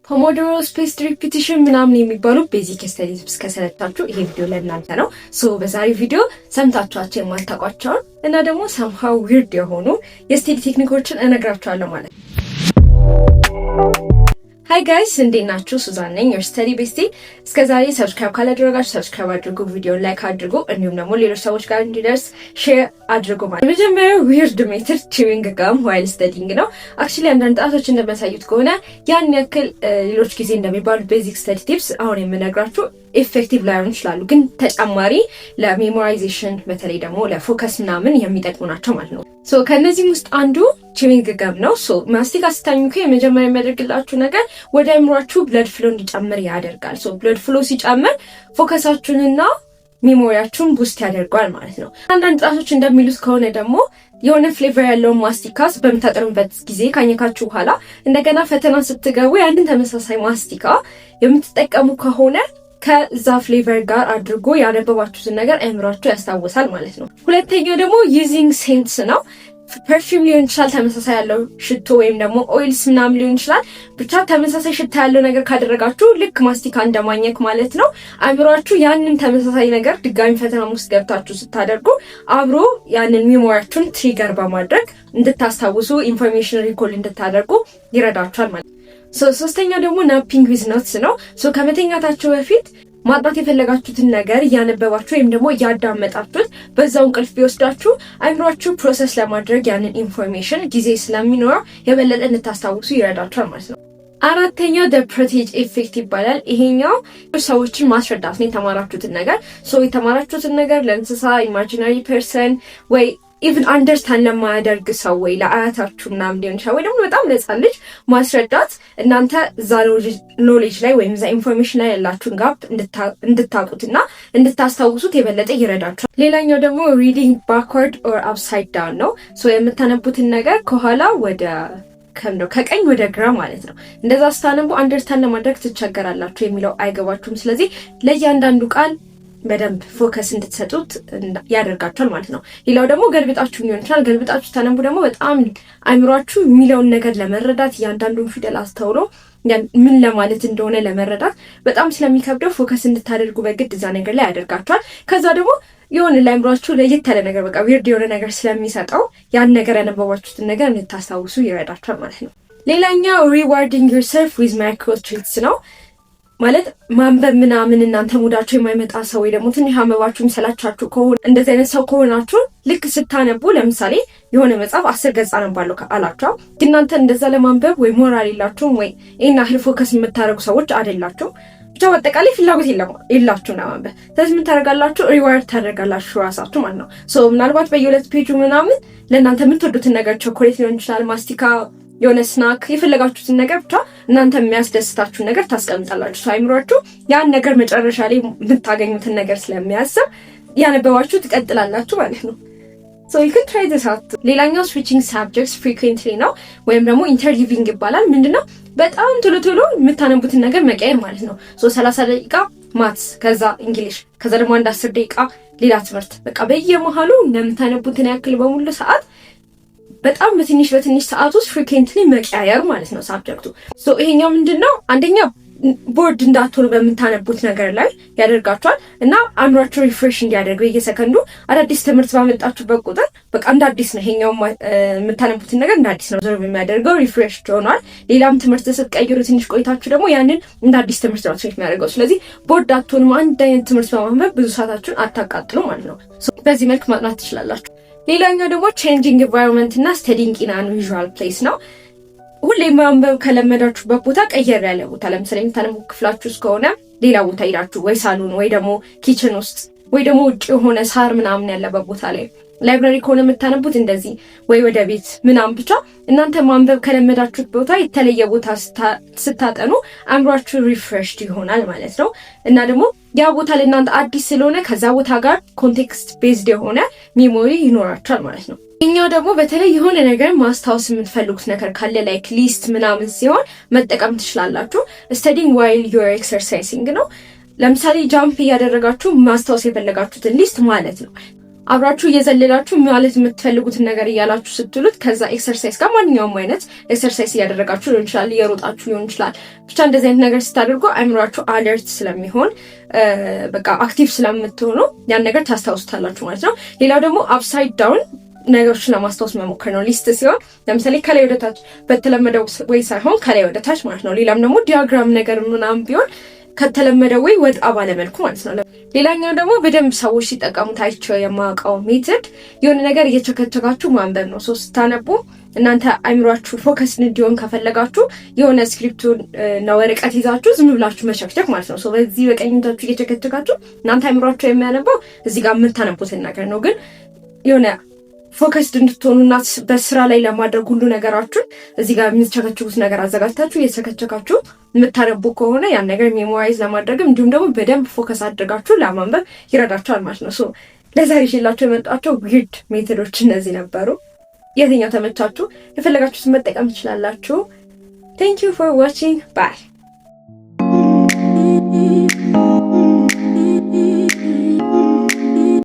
ፖሞዶሮ ስፔስድ ሪፒቲሽን ምናምን የሚባሉ ቤዚክ ስተዲ ቲፕስ ከሰለቻችሁ ይሄ ቪዲዮ ለእናንተ ነው። በዛሬ ቪዲዮ ሰምታችኋቸው የማታውቋቸውን እና ደግሞ somehow weird የሆኑ የስተዲ ቴክኒኮችን እነግራችኋለሁ ማለት ነው። ሃይ ጋይስ እንዴት ናችሁ? ሱዛን ነኝ your study bestie። እስከዛሬ ሰብስክራይብ ካላደረጋችሁ ሰብስክራይብ አድርጉ፣ ቪዲዮ ላይክ አድርጉ፣ እንዲሁም ደግሞ ሌሎች ሰዎች ጋር እንዲደርስ ሼር አድርጉ ማለት። የመጀመሪያው weird method chewing gum while studying ነው። አክቹሊ አንዳንድ ጣቶች እንደሚያሳዩት ከሆነ ያን ያክል ሌሎች ጊዜ እንደሚባሉ ቤዚክ ስተዲ ቲፕስ አሁን የምነግራችሁ ኢፌክቲቭ ላይሆኑ ይችላሉ፣ ግን ተጨማሪ ለሜሞራይዜሽን በተለይ ደግሞ ለፎከስ ምናምን የሚጠቅሙ ናቸው ማለት ነው። ከነዚህም ውስጥ አንዱ ቺዊንግ ገም ነው። ማስቲካ ስታኙ የመጀመሪያ የሚያደርግላችሁ ነገር ወደ አእምሯችሁ ብለድ ፍሎ እንዲጨምር ያደርጋል። ብለድ ፍሎ ሲጨምር ፎከሳችሁንና ሜሞሪያችሁን ቡስት ያደርጋል ማለት ነው። አንዳንድ ጣቶች እንደሚሉት ከሆነ ደግሞ የሆነ ፍሌቨር ያለው ማስቲካስ በምታጠሩበት ጊዜ ካኘካችሁ በኋላ እንደገና ፈተና ስትገቡ ያንን ተመሳሳይ ማስቲካ የምትጠቀሙ ከሆነ ከዛ ፍሌቨር ጋር አድርጎ ያነበባችሁትን ነገር አእምሯችሁ ያስታውሳል ማለት ነው። ሁለተኛው ደግሞ ዩዚንግ ሴንትስ ነው። ፐርፊውም ሊሆን ይችላል፣ ተመሳሳይ ያለው ሽቶ ወይም ደግሞ ኦይልስ ምናምን ሊሆን ይችላል። ብቻ ተመሳሳይ ሽታ ያለው ነገር ካደረጋችሁ ልክ ማስቲካ እንደማኘክ ማለት ነው። አእምሯችሁ ያንን ተመሳሳይ ነገር ድጋሚ ፈተና ውስጥ ገብታችሁ ስታደርጉ አብሮ ያንን ሜሞሪያችሁን ትሪገር በማድረግ እንድታስታውሱ ኢንፎርሜሽን ሪኮል እንድታደርጉ ይረዳችኋል ማለት ነው። ሶስተኛው ደግሞ ናፒንግ ዊዝ ኖትስ ነው። ከመተኛታችሁ በፊት ማጥናት የፈለጋችሁትን ነገር እያነበባችሁ ወይም ደግሞ እያዳመጣችሁት በዛው እንቅልፍ ቢወስዳችሁ አእምሯችሁ ፕሮሰስ ለማድረግ ያንን ኢንፎርሜሽን ጊዜ ስለሚኖረው የበለጠ እንድታስታውሱ ይረዳችኋል ማለት ነው። አራተኛው the protege effect ይባላል። ይሄኛው ሰዎችን ማስረዳት ነው። የተማራችሁትን ነገር ለእንስሳ ኢማጂናሪ ፐርሰን ወይ ኢቭን አንደርስታንድ ለማያደርግ ሰው ወይ ለአያታችሁ ምናምን ሊሆን ይችላል ወይ ደግሞ በጣም ለሕፃን ልጅ ማስረዳት እናንተ እዛ ኖሌጅ ላይ ወይም እዛ ኢንፎርሜሽን ላይ ያላችሁን ጋፕ እንድታውቁትና እንድታስታውሱት የበለጠ ይረዳችኋል። ሌላኛው ደግሞ reading backward or upside down ነው። የምታነቡትን ነገር ከኋላ ወደ ከቀኝ ወደ ግራ ማለት ነው። እንደዛ ስታነቡ አንደርስታንድ ለማድረግ ትቸገራላችሁ፣ የሚለው አይገባችሁም። ስለዚህ ለእያንዳንዱ ቃል በደንብ ፎከስ እንድትሰጡት ያደርጋችኋል ማለት ነው። ሌላው ደግሞ ገልብጣችሁ ሊሆን ይችላል። ገልብጣችሁ ታነቡ ደግሞ በጣም አእምሯችሁ የሚለውን ነገር ለመረዳት እያንዳንዱን ፊደል አስተውሎ ምን ለማለት እንደሆነ ለመረዳት በጣም ስለሚከብደው ፎከስ እንድታደርጉ በግድ እዛ ነገር ላይ ያደርጋችኋል። ከዛ ደግሞ የሆነ ለአእምሯችሁ ለየት ያለ ነገር በቃ ዊርድ የሆነ ነገር ስለሚሰጠው ያን ነገር ያነበባችሁትን ነገር እንድታስታውሱ ይረዳችኋል ማለት ነው። ሌላኛው rewarding yourself with micro treats ነው። ማለት ማንበብ ምናምን እናንተ ሙዳችሁ የማይመጣ ሰው ወይ ደግሞ ትንሽ አመባችሁ የሚሰላቻችሁ ከሆነ እንደዚህ አይነት ሰው ከሆናችሁ ልክ ስታነቡ ለምሳሌ የሆነ መጽሐፍ 10 ገጽ አነባለሁ አላችሁ፣ ግን እናንተ እንደዛ ለማንበብ ወይ ሞራል የላችሁም ወይ እና ህል ፎከስ የምታደርጉ ሰዎች አይደላችሁም። ብቻ በአጠቃላይ ፍላጎት የላችሁም ለማንበብ። ስለዚህ ምን ታደርጋላችሁ? ሪዋርድ ታደርጋላችሁ ራሳችሁ ማለት ነው። ምናልባት በየሁለት ፔጁ ምናምን ለእናንተ የምትወዱትን ነገር ቾኮሌት ሊሆን ይችላል፣ ማስቲካ፣ የሆነ ስናክ፣ የፈለጋችሁትን ነገር ብቻ እናንተ የሚያስደስታችሁን ነገር ታስቀምጣላችሁ። አይምሯችሁ ያን ነገር መጨረሻ ላይ የምታገኙትን ነገር ስለሚያስብ ያነበባችሁ ትቀጥላላችሁ ማለት ነው። you can try this out። ሌላኛው switching subjects frequently ነው ወይም ደግሞ interleaving ይባላል። ምንድነው? በጣም ቶሎ የምታነቡትን ነገር መቀየር ማለት ነው። 30 ደቂቃ ማትስ፣ ከዛ እንግሊሽ፣ ከዛ ደግሞ 10 ደቂቃ ሌላ ትምህርት። በቃ በየመሃሉ እንደምታነቡትን ያክል በሙሉ ሰዓት በጣም በትንሽ ሰዓት ውስጥ ፍሪኩዌንትሊ መቀያየር ማለት ነው ሳብጀክቱ። ይሄኛው ምንድነው? አንደኛው ቦርድ እንዳትሆኑ በምታነቡት ነገር ላይ ያደርጋችኋል እና አእምሯችሁ ሪፍሬሽ እንዲያደርግ በየሰከንዱ አዳዲስ ትምህርት ባመጣችሁበት ቁጥር በቃ እንደ አዲስ ነው። ይሄኛው የምታነቡትን ነገር እንደ አዲስ ነው ዞር የሚያደርገው፣ ሪፍሬሽ ሆኗል። ሌላም ትምህርት ስትቀይሩ ትንሽ ቆይታችሁ ደግሞ ያንን እንደ አዲስ ትምህርት ነው የሚያደርገው። ስለዚህ ቦርድ አትሆኑም። አንድ አይነት ትምህርት በማንበብ ብዙ ሰዓታችሁን አታቃጥሉ ማለት ነው። በዚህ መልክ ማጥናት ትችላላችሁ። ሌላኛው ደግሞ ቼንጂንግ ኢንቫይሮንመንት እና ስተዲንግ ኢን አንዩዥዋል ፕሌስ ነው። ሁሌ ማንበብ ከለመዳችሁበት ቦታ ቀየር ያለ ቦታ፣ ለምሳሌ የምታነቡ ክፍላችሁ ውስጥ ከሆነ ሌላ ቦታ ሄዳችሁ ወይ ሳሎን ወይ ደግሞ ኪችን ውስጥ ወይ ደግሞ ውጭ የሆነ ሳር ምናምን ያለበት ቦታ ላይ፣ ላይብራሪ ከሆነ የምታነቡት እንደዚህ ወይ ወደ ቤት ምናምን፣ ብቻ እናንተ ማንበብ ከለመዳችሁት ቦታ የተለየ ቦታ ስታጠኑ አእምሯችሁ ሪፍሬሽድ ይሆናል ማለት ነው። እና ደግሞ ያ ቦታ ለእናንተ አዲስ ስለሆነ ከዛ ቦታ ጋር ኮንቴክስት ቤዝድ የሆነ ሜሞሪ ይኖራችኋል ማለት ነው። እኛው ደግሞ በተለይ የሆነ ነገር ማስታወስ የምትፈልጉት ነገር ካለ ላይክ ሊስት ምናምን ሲሆን መጠቀም ትችላላችሁ። studying while you're exercising ነው። ለምሳሌ ጃምፕ እያደረጋችሁ ማስታወስ የፈለጋችሁትን ሊስት ማለት ነው። አብራችሁ እየዘለላችሁ ማለት የምትፈልጉትን ነገር እያላችሁ ስትሉት ከዛ ኤክሰርሳይዝ ጋር ማንኛውም አይነት ኤክሰርሳይዝ እያደረጋችሁ ሊሆን ይችላል፣ እየሮጣችሁ ሊሆን ይችላል። ብቻ እንደዚህ አይነት ነገር ስታደርጉ አእምሯችሁ አለርት ስለሚሆን በቃ አክቲቭ ስለምትሆኑ ያን ነገር ታስታውሱታላችሁ ማለት ነው። ሌላው ደግሞ አፕሳይድ ዳውን ነገሮችን ለማስታወስ መሞከር ነው። ሊስት ሲሆን ለምሳሌ ከላይ ወደ ታች በተለመደው ወይ ሳይሆን ከላይ ወደ ታች ማለት ነው። ሌላም ደግሞ ዲያግራም ነገር ምናምን ቢሆን ከተለመደው ወይ ወጣ ባለ መልኩ ማለት ነው። ሌላኛው ደግሞ በደንብ ሰዎች ሲጠቀሙት አይቼው የማውቀው ሜትድ የሆነ ነገር እየቸከቸካችሁ ማንበብ ነው። ስታነቡ እናንተ አይምሯችሁ ፎከስ እንዲሆን ከፈለጋችሁ የሆነ ስክሪፕቱን እና ወረቀት ይዛችሁ ዝም ብላችሁ መቸክቸክ ማለት ነው። በዚህ በቀኝ እጃችሁ እየቸከቸካችሁ እናንተ አይምሯችሁ የሚያነበው እዚህ ጋር የምታነቡትን ነገር ነው። ግን የሆነ ፎከስድ እንድትሆኑና በስራ ላይ ለማድረግ ሁሉ ነገራችሁን እዚህ ጋር የምትቸከችኩት ነገር አዘጋጅታችሁ እየተቸከቸካችሁ የምታነቡ ከሆነ ያን ነገር ሜሞራይዝ ለማድረግም እንዲሁም ደግሞ በደንብ ፎከስ አድርጋችሁ ለማንበብ ይረዳችኋል ማለት ነው። ለዛሬ ይዤላችሁ የመጣቸው ዊርድ ሜቶዶች እነዚህ ነበሩ። የትኛው ተመቻችሁ? የፈለጋችሁትን መጠቀም ትችላላችሁ። ቴንክ ዩ ፎር ዋቺንግ ባይ